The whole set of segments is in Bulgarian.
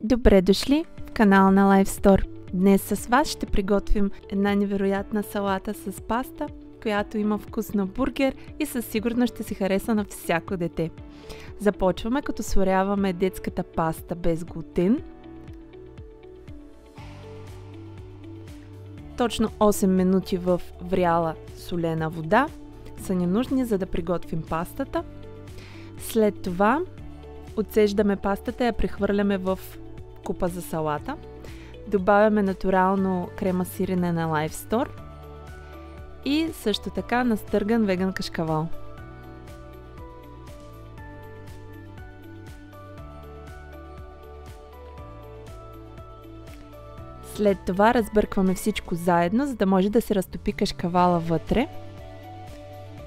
Добре дошли в канала на Life Store. Днес с вас ще приготвим една невероятна салата с паста, която има вкус на бургер и със сигурност ще си хареса на всяко дете. Започваме като сваряваме детската паста без глутен. Точно 8 минути в вряла солена вода са ни нужни, за да приготвим пастата. След това отсеждаме пастата и я прехвърляме в купа за салата. Добавяме натурално крема сирене на Life Store и също така настърган веган кашкавал. След това разбъркваме всичко заедно, за да може да се разтопи кашкавала вътре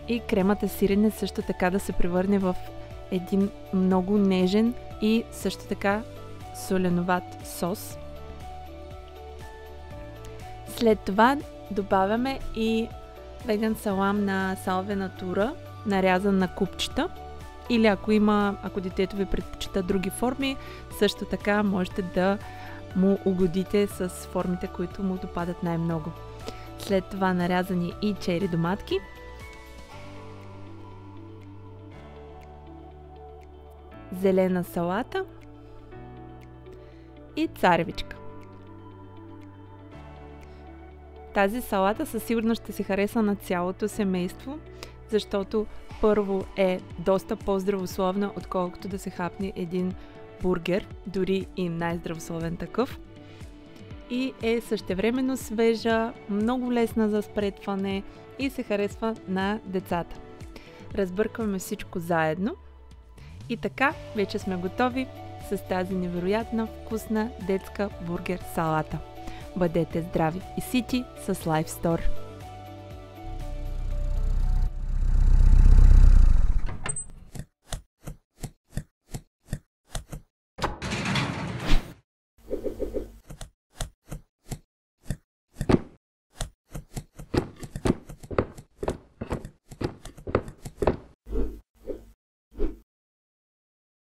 и кремата сирене също така да се превърне в един много нежен и също така соленоват сос. След това добавяме и веган салам на салвия натура, нарязан на купчета. Или ако детето ви предпочита други форми, също така можете да му угодите с формите, които му допадат най-много. След това нарязани и чери доматки. Зелена салата и царевичка. Тази салата със сигурност ще се хареса на цялото семейство, защото първо е доста по-здравословна, отколкото да се хапне един бургер, дори и най-здравословен такъв. И е същевременно свежа, много лесна за спретване и се харесва на децата. Разбъркваме всичко заедно. И така, вече сме готови с тази невероятна вкусна детска бургер салата. Бъдете здрави и сити с Life Store!